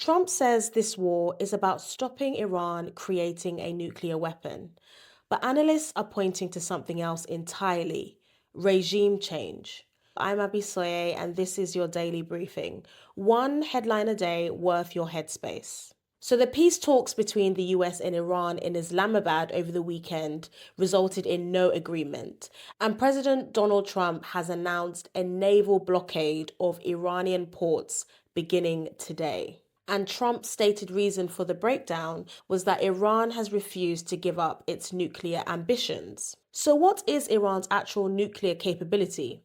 Trump says this war is about stopping Iran creating a nuclear weapon, but analysts are pointing to something else entirely: regime change. I'm Abby Soye, and this is your daily briefing. One headline a day worth your headspace. So, the peace talks between the US and Iran in Islamabad over the weekend resulted in no agreement, and President Donald Trump has announced a naval blockade of Iranian ports beginning today. And Trump's stated reason for the breakdown was that Iran has refused to give up its nuclear ambitions. So, what is Iran's actual nuclear capability?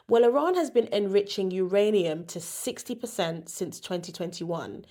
Well, Iran has been enriching uranium to 60% since 2021,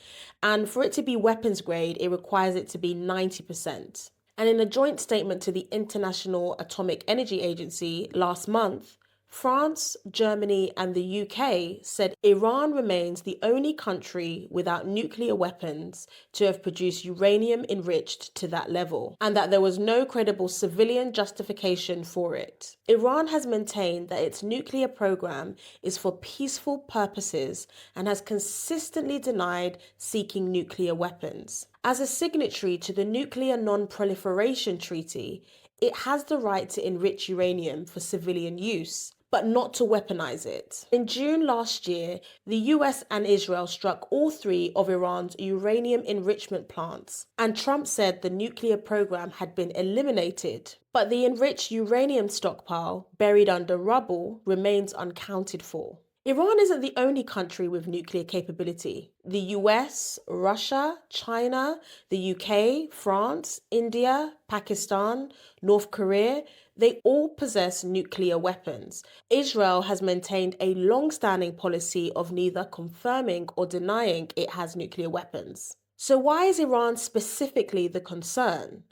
and for it to be weapons grade, it requires it to be 90%. And in a joint statement to the International Atomic Energy Agency last month, France, Germany, and the UK said Iran remains the only country without nuclear weapons to have produced uranium enriched to that level, and that there was no credible civilian justification for it. Iran has maintained that its nuclear program is for peaceful purposes and has consistently denied seeking nuclear weapons. As a signatory to the Nuclear Non-Proliferation Treaty, it has the right to enrich uranium for civilian use, but not to weaponize it. In June last year, the US and Israel struck all three of Iran's uranium enrichment plants, and Trump said the nuclear program had been eliminated. But the enriched uranium stockpile, buried under rubble, remains unaccounted for. Iran isn't the only country with nuclear capability. The US, Russia, China, the UK, France, India, Pakistan, North Korea, they all possess nuclear weapons. Israel has maintained a long-standing policy of neither confirming or denying it has nuclear weapons. So why is Iran specifically the concern?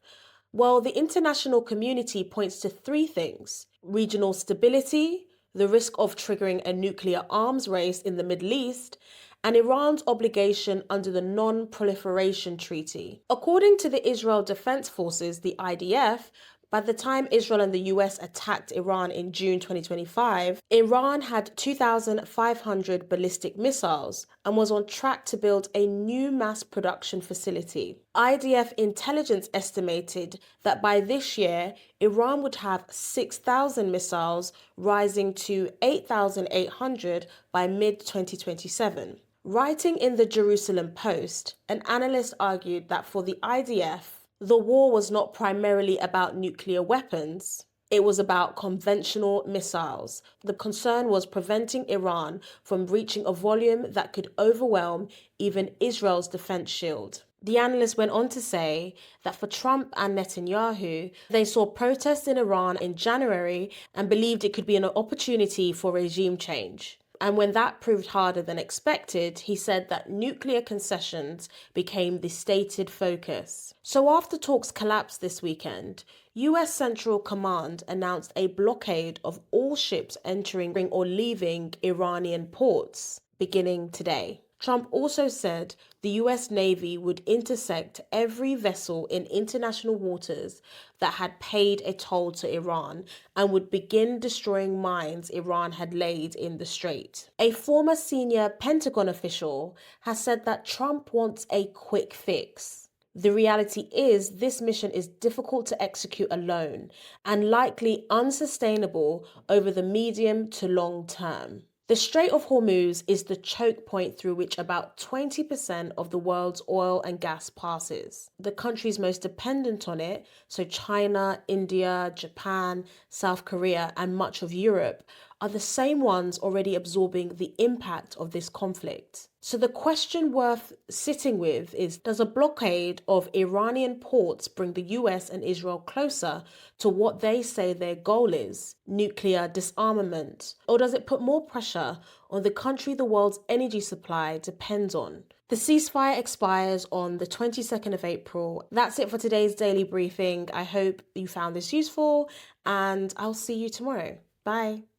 Well, the international community points to three things: regional stability, the risk of triggering a nuclear arms race in the Middle East, and Iran's obligation under the Non-Proliferation Treaty. According to the Israel Defense Forces, the IDF, by the time Israel and the US attacked Iran in June 2025, Iran had 2,500 ballistic missiles and was on track to build a new mass production facility. IDF intelligence estimated that by this year, Iran would have 6,000 missiles, rising to 8,800 by mid-2027. Writing in the Jerusalem Post, an analyst argued that for the IDF, the war was not primarily about nuclear weapons. It was about conventional missiles. The concern was preventing Iran from reaching a volume that could overwhelm even Israel's defense shield. The analyst went on to say that for Trump and Netanyahu, they saw protests in Iran in January and believed it could be an opportunity for regime change. And when that proved harder than expected, he said that nuclear concessions became the stated focus. So after talks collapsed this weekend, US Central Command announced a blockade of all ships entering or leaving Iranian ports beginning today. Trump also said the US Navy would intersect every vessel in international waters that had paid a toll to Iran and would begin destroying mines Iran had laid in the strait. A former senior Pentagon official has said that Trump wants a quick fix. The reality is this mission is difficult to execute alone and likely unsustainable over the medium to long term. The Strait of Hormuz is the choke point through which about 20% of the world's oil and gas passes. The countries most dependent on it, so China, India, Japan, South Korea, and much of Europe, are the same ones already absorbing the impact of this conflict. So the question worth sitting with is, does a blockade of Iranian ports bring the US and Israel closer to what they say their goal is, nuclear disarmament? Or does it put more pressure on the country the world's energy supply depends on? The ceasefire expires on the 22nd of April. That's it for today's daily briefing. I hope you found this useful, and I'll see you tomorrow. Bye.